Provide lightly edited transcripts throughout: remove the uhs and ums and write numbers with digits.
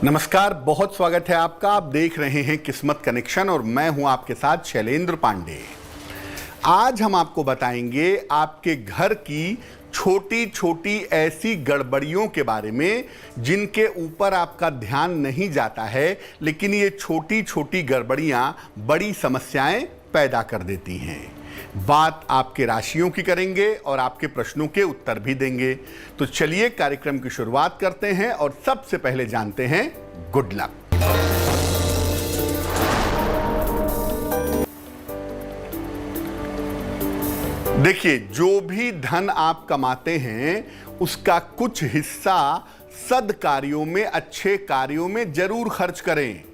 नमस्कार, बहुत स्वागत है आपका। आप देख रहे हैं किस्मत कनेक्शन और मैं हूं आपके साथ शैलेंद्र पांडे। आज हम आपको बताएंगे आपके घर की छोटी छोटी ऐसी गड़बड़ियों के बारे में जिनके ऊपर आपका ध्यान नहीं जाता है, लेकिन ये छोटी छोटी गड़बड़ियां बड़ी समस्याएं पैदा कर देती हैं। बात आपके राशियों की करेंगे और आपके प्रश्नों के उत्तर भी देंगे। तो चलिए कार्यक्रम की शुरुआत करते हैं और सबसे पहले जानते हैं गुड लक। देखिए, जो भी धन आप कमाते हैं उसका कुछ हिस्सा सद्कार्यों में, अच्छे कार्यों में जरूर खर्च करें।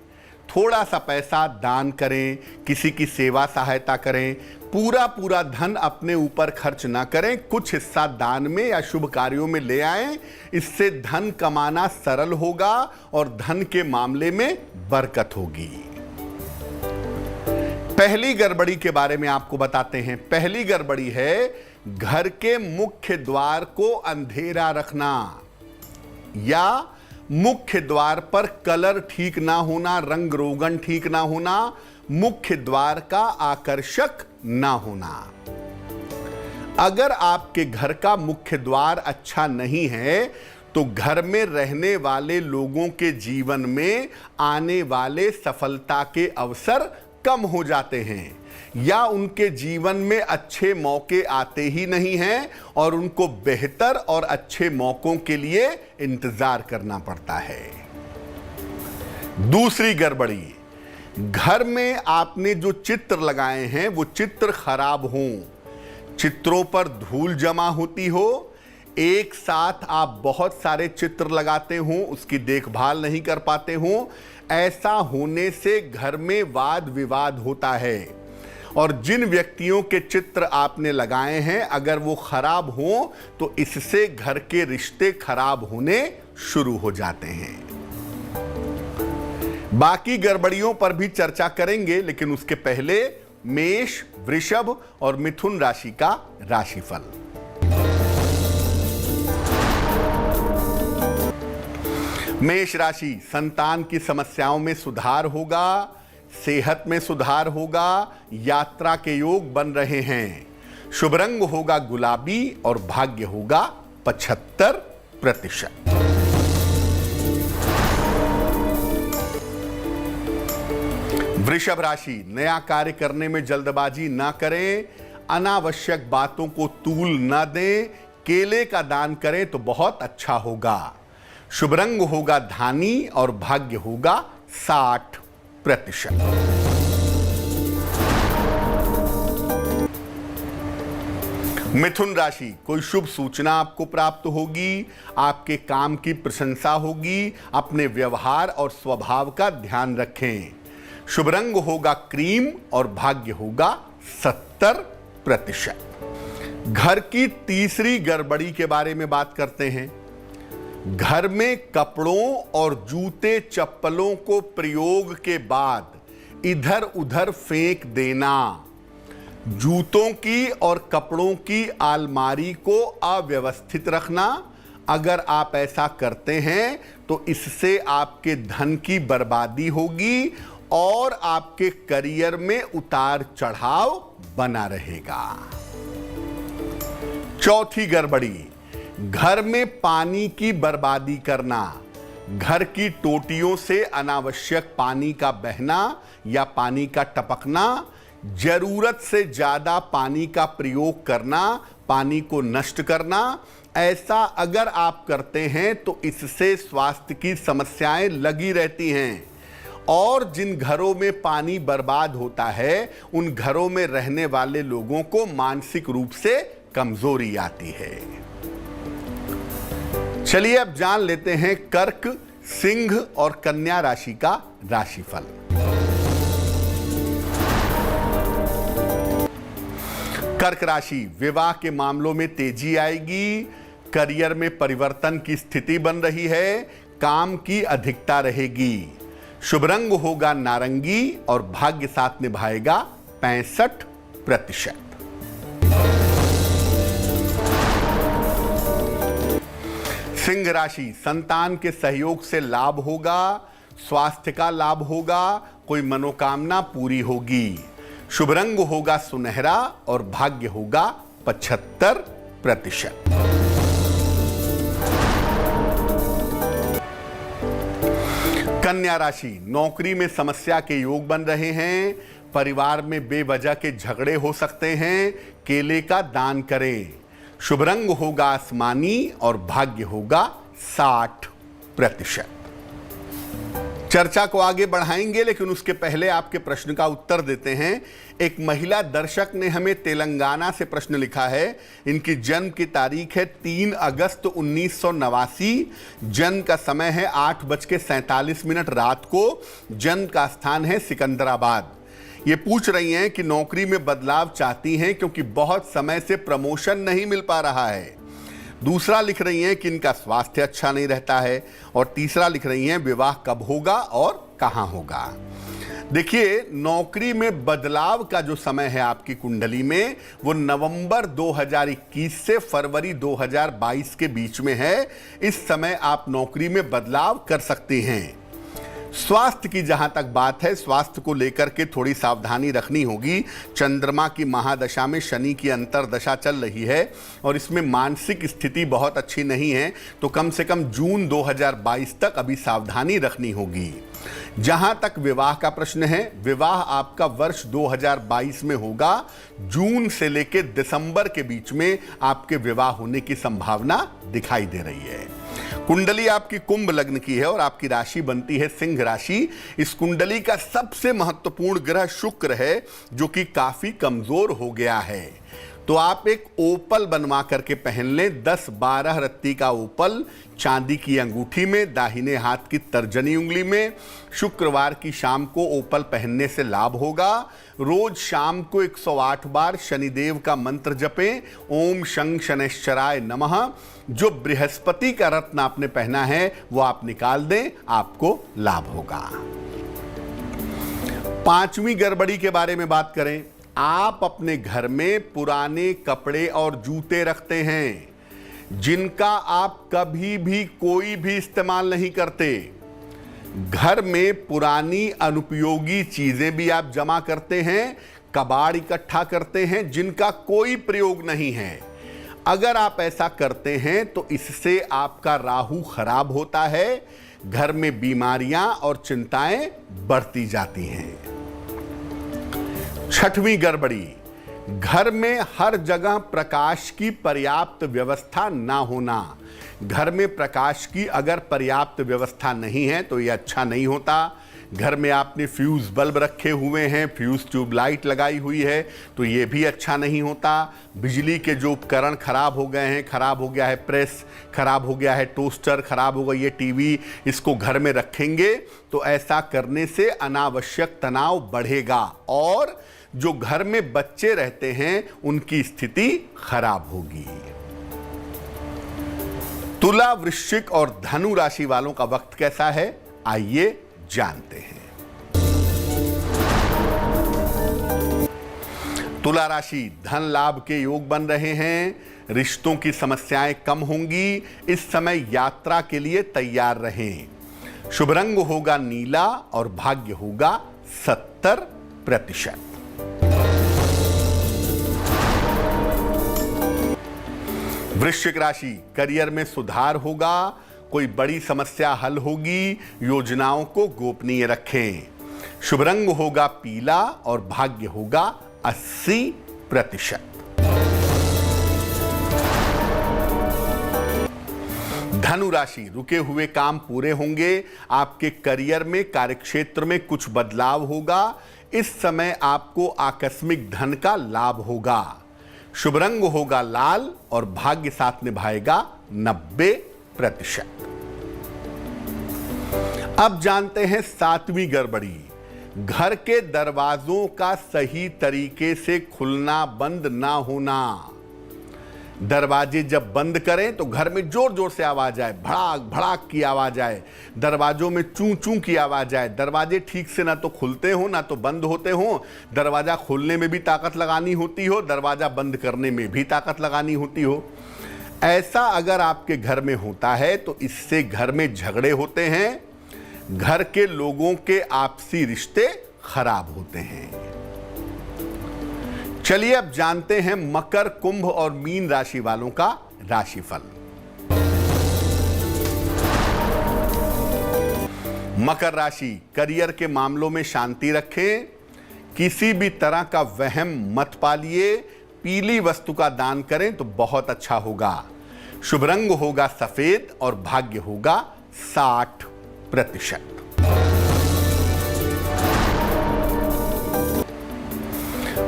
थोड़ा सा पैसा दान करें, किसी की सेवा सहायता करें। पूरा धन अपने ऊपर खर्च ना करें, कुछ हिस्सा दान में या शुभ कार्यों में ले आएं। इससे धन कमाना सरल होगा और धन के मामले में बरकत होगी। पहली गड़बड़ी के बारे में आपको बताते हैं। पहली गड़बड़ी है घर के मुख्य द्वार को अंधेरा रखना या मुख्य द्वार पर कलर ठीक ना होना, रंग रोगन ठीक ना होना, मुख्य द्वार का आकर्षक ना होना। अगर आपके घर का मुख्य द्वार अच्छा नहीं है तो घर में रहने वाले लोगों के जीवन में आने वाले सफलता के अवसर कम हो जाते हैं या उनके जीवन में अच्छे मौके आते ही नहीं हैं और उनको बेहतर और अच्छे मौकों के लिए इंतजार करना पड़ता है। दूसरी गड़बड़ी, घर में आपने जो चित्र लगाए हैं वो चित्र खराब हों, चित्रों पर धूल जमा होती हो, एक साथ आप बहुत सारे चित्र लगाते हो, उसकी देखभाल नहीं कर पाते हो। ऐसा होने से घर में वाद विवाद होता है और जिन व्यक्तियों के चित्र आपने लगाए हैं अगर वो खराब हो तो इससे घर के रिश्ते खराब होने शुरू हो जाते हैं। बाकी गड़बड़ियों पर भी चर्चा करेंगे, लेकिन उसके पहले मेष, वृषभ और मिथुन राशि का राशिफल। मेष राशि, संतान की समस्याओं में सुधार होगा, सेहत में सुधार होगा, यात्रा के योग बन रहे हैं। शुभ रंग होगा गुलाबी और भाग्य होगा 75%। वृषभ राशि, नया कार्य करने में जल्दबाजी ना करें, अनावश्यक बातों को तूल ना दें, केले का दान करें तो बहुत अच्छा होगा। शुभ रंग होगा धानी और भाग्य होगा 60%। मिथुन राशि, कोई शुभ सूचना आपको प्राप्त होगी, आपके काम की प्रशंसा होगी। अपने व्यवहार और स्वभाव का ध्यान रखें। शुभ रंग होगा क्रीम और भाग्य होगा 70%। घर की तीसरी गड़बड़ी के बारे में बात करते हैं। घर में कपड़ों और जूते चप्पलों को प्रयोग के बाद इधर उधर फेंक देना, जूतों की और कपड़ों की अलमारी को अव्यवस्थित रखना। अगर आप ऐसा करते हैं तो इससे आपके धन की बर्बादी होगी और आपके करियर में उतार चढ़ाव बना रहेगा। चौथी गड़बड़ी, घर में पानी की बर्बादी करना, घर की टोटियों से अनावश्यक पानी का बहना या पानी का टपकना, जरूरत से ज्यादा पानी का प्रयोग करना, पानी को नष्ट करना। ऐसा अगर आप करते हैं तो इससे स्वास्थ्य की समस्याएं लगी रहती हैं और जिन घरों में पानी बर्बाद होता है उन घरों में रहने वाले लोगों को मानसिक रूप से कमजोरी आती है। चलिए अब जान लेते हैं कर्क, सिंह और कन्या राशि का राशिफल। कर्क राशि, विवाह के मामलों में तेजी आएगी, करियर में परिवर्तन की स्थिति बन रही है, काम की अधिकता रहेगी। शुभ रंग होगा नारंगी और भाग्य साथ निभाएगा 65%। सिंह राशि, संतान के सहयोग से लाभ होगा, स्वास्थ्य का लाभ होगा, कोई मनोकामना पूरी होगी। शुभ रंग होगा सुनहरा और भाग्य होगा 75%। कन्या राशि, नौकरी में समस्या के योग बन रहे हैं, परिवार में बेवजह के झगड़े हो सकते हैं, केले का दान करें। शुभ रंग होगा आसमानी और भाग्य होगा 60%। चर्चा को आगे बढ़ाएंगे, लेकिन उसके पहले आपके प्रश्न का उत्तर देते हैं। एक महिला दर्शक ने हमें तेलंगाना से प्रश्न लिखा है। इनकी जन्म की तारीख है 3 अगस्त 1989। जन्म का समय है 8:47 रात को। जन्म का स्थान है सिकंदराबाद। ये पूछ रही हैं कि नौकरी में बदलाव चाहती हैं क्योंकि बहुत समय से प्रमोशन नहीं मिल पा रहा है। दूसरा लिख रही हैं कि इनका स्वास्थ्य अच्छा नहीं रहता है, और तीसरा लिख रही हैं विवाह कब होगा और कहां होगा। देखिए, नौकरी में बदलाव का जो समय है आपकी कुंडली में, वो नवंबर 2021 से फरवरी 2022 के बीच में है। इस समय आप नौकरी में बदलाव कर सकते हैं। स्वास्थ्य की जहां तक बात है, स्वास्थ्य को लेकर के थोड़ी सावधानी रखनी होगी। चंद्रमा की महादशा में शनि की अंतरदशा चल रही है और इसमें मानसिक स्थिति बहुत अच्छी नहीं है, तो कम से कम जून 2022 तक अभी सावधानी रखनी होगी। जहां तक विवाह का प्रश्न है, विवाह आपका वर्ष 2022 में होगा। जून से लेकर दिसंबर के बीच में आपके विवाह होने की संभावना दिखाई दे रही है। कुंडली आपकी कुंभ लग्न की है और आपकी राशि बनती है सिंह राशि। इस कुंडली का सबसे महत्वपूर्ण ग्रह शुक्र है, जो कि काफी कमजोर हो गया है। तो आप एक ओपल बनवा करके पहन लें, 10-12 रत्ती का ओपल, चांदी की अंगूठी में, दाहिने हाथ की तर्जनी उंगली में। शुक्रवार की शाम को ओपल पहनने से लाभ होगा। रोज शाम को 108 बार शनिदेव का मंत्र जपें, ओम शं शनैश्चराय नमः। जो बृहस्पति का रत्न आपने पहना है वो आप निकाल दें, आपको लाभ होगा। पांचवी गड़बड़ी के बारे में बात करें। आप अपने घर में पुराने कपड़े और जूते रखते हैं, जिनका आप कभी भी कोई भी इस्तेमाल नहीं करते। घर में पुरानी अनुपयोगी चीजें भी आप जमा करते हैं, कबाड़ इकट्ठा करते हैं, जिनका कोई प्रयोग नहीं है। अगर आप ऐसा करते हैं तो इससे आपका राहु खराब होता है, घर में बीमारियां और चिंताएं बढ़ती जाती हैं। छठवीं गड़बड़ी, घर में हर जगह प्रकाश की पर्याप्त व्यवस्था ना होना। घर में प्रकाश की अगर पर्याप्त व्यवस्था नहीं है तो यह अच्छा नहीं होता। घर में आपने फ्यूज बल्ब रखे हुए हैं, फ्यूज ट्यूबलाइट लगाई हुई है, तो ये भी अच्छा नहीं होता। बिजली के जो उपकरण खराब हो गए हैं, खराब हो गया है प्रेस, खराब हो गया है टोस्टर, खराब हो गई है टीवी, इसको घर में रखेंगे तो ऐसा करने से अनावश्यक तनाव बढ़ेगा और जो घर में बच्चे रहते हैं उनकी स्थिति खराब होगी। तुला, वृश्चिक और धनु राशि वालों का वक्त कैसा है, आइए जानते हैं। तुला राशि, धन लाभ के योग बन रहे हैं, रिश्तों की समस्याएं कम होंगी। इस समय यात्रा के लिए तैयार रहें। शुभ रंग होगा नीला और भाग्य होगा 70%। वृश्चिक राशि, करियर में सुधार होगा, कोई बड़ी समस्या हल होगी, योजनाओं को गोपनीय रखें। शुभ रंग होगा पीला और भाग्य होगा 80%। धनु राशि, रुके हुए काम पूरे होंगे। आपके करियर में, कार्यक्षेत्र में कुछ बदलाव होगा। इस समय आपको आकस्मिक धन का लाभ होगा। शुभ रंग होगा लाल और भाग्य साथ निभाएगा 90%। अब जानते हैं सातवीं गड़बड़ी, घर के दरवाजों का सही तरीके से खुलना बंद ना होना। दरवाजे जब बंद करें तो घर में जोर जोर से आवाज आए, भड़ाक भड़ाक की आवाज आए, दरवाजों में चूं चूं की आवाज आए, दरवाजे ठीक से ना तो खुलते हो ना तो बंद होते हो। दरवाजा खोलने में भी ताकत लगानी होती हो, दरवाजा बंद करने में भी ताकत लगानी होती हो। ऐसा अगर आपके घर में होता है तो इससे घर में झगड़े होते हैं, घर के लोगों के आपसी रिश्ते खराब होते हैं। चलिए अब जानते हैं मकर, कुंभ और मीन राशि वालों का राशिफल। मकर राशि, करियर के मामलों में शांति रखें, किसी भी तरह का वहम मत पालिए, पीली वस्तु का दान करें तो बहुत अच्छा होगा। शुभ रंग होगा सफेद और भाग्य होगा 60%।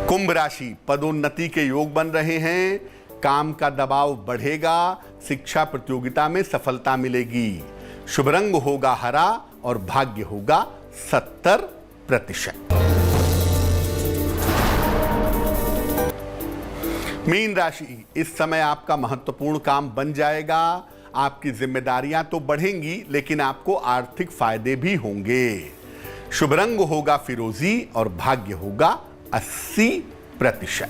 कुंभ राशि, पदोन्नति के योग बन रहे हैं, काम का दबाव बढ़ेगा, शिक्षा प्रतियोगिता में सफलता मिलेगी। शुभ रंग होगा हरा और भाग्य होगा 70%। मीन राशि, इस समय आपका महत्वपूर्ण काम बन जाएगा, आपकी जिम्मेदारियां तो बढ़ेंगी लेकिन आपको आर्थिक फायदे भी होंगे। शुभ रंग होगा फिरोजी और भाग्य होगा 80%।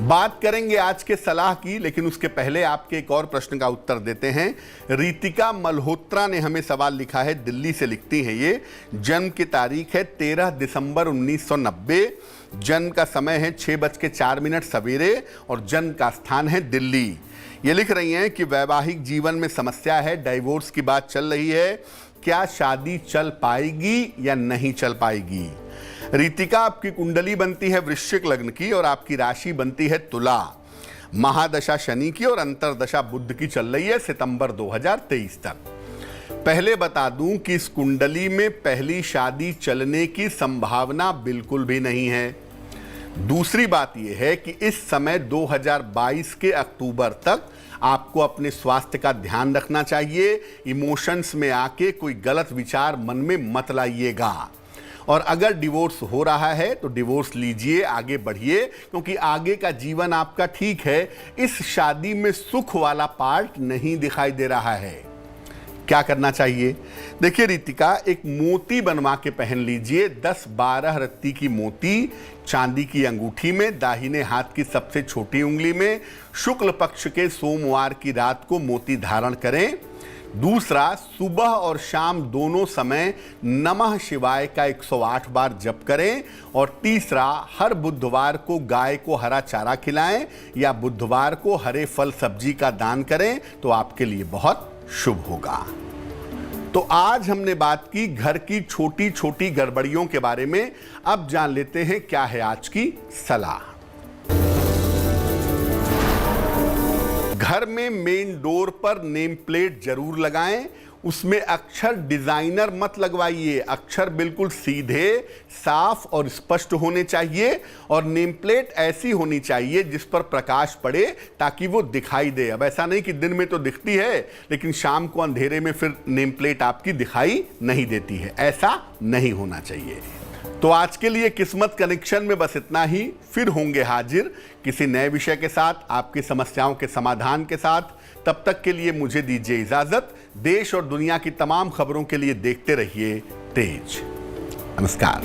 बात करेंगे आज के सलाह की, लेकिन उसके पहले आपके एक और प्रश्न का उत्तर देते हैं। रितिका मल्होत्रा ने हमें सवाल लिखा है, दिल्ली से लिखती हैं ये। जन्म की तारीख है 13 दिसंबर 1990, जन्म का समय है 6:04 सवेरे और जन्म का स्थान है दिल्ली। ये लिख रही हैं कि वैवाहिक जीवन में समस्या है, डाइवोर्स की बात चल रही है, क्या शादी चल पाएगी या नहीं चल पाएगी। रितिका, आपकी कुंडली बनती है वृश्चिक लग्न की और आपकी राशि बनती है तुला। महादशा शनि की और अंतरदशा बुध की चल रही है सितंबर 2023 तक। पहले बता दूं कि इस कुंडली में पहली शादी चलने की संभावना बिल्कुल भी नहीं है। दूसरी बात यह है कि इस समय 2022 के अक्टूबर तक आपको अपने स्वास्थ्य का ध्यान रखना चाहिए। इमोशंस में आके कोई गलत विचार मन में मत लाइएगा। और अगर डिवोर्स हो रहा है तो डिवोर्स लीजिए, आगे बढ़िए, क्योंकि आगे का जीवन आपका ठीक है। इस शादी में सुख वाला पार्ट नहीं दिखाई दे रहा है। क्या करना चाहिए? देखिए रितिका, एक मोती बनवा के पहन लीजिए, 10-12 रत्ती की मोती चांदी की अंगूठी में, दाहिने हाथ की सबसे छोटी उंगली में। शुक्ल पक्ष के सोमवार की रात को मोती धारण करें। दूसरा, सुबह और शाम दोनों समय नमः शिवाय का 108 बार जप करें। और तीसरा, हर बुधवार को गाय को हरा चारा खिलाएं या बुधवार को हरे फल सब्जी का दान करें तो आपके लिए बहुत शुभ होगा। तो आज हमने बात की घर की छोटी छोटी गड़बड़ियों के बारे में। अब जान लेते हैं क्या है आज की सलाह। घर में मेन डोर पर नेम प्लेट जरूर लगाएं, उसमें अक्षर डिजाइनर मत लगवाइए। अक्षर बिल्कुल सीधे, साफ और स्पष्ट होने चाहिए और नेम प्लेट ऐसी होनी चाहिए जिस पर प्रकाश पड़े ताकि वो दिखाई दे। अब ऐसा नहीं कि दिन में तो दिखती है लेकिन शाम को अंधेरे में फिर नेम प्लेट आपकी दिखाई नहीं देती है, ऐसा नहीं होना चाहिए। तो आज के लिए किस्मत कनेक्शन में बस इतना ही। फिर होंगे हाजिर किसी नए विषय के साथ, आपकी समस्याओं के समाधान के साथ। तब तक के लिए मुझे दीजिए इजाजत। देश और दुनिया की तमाम खबरों के लिए देखते रहिए तेज। नमस्कार।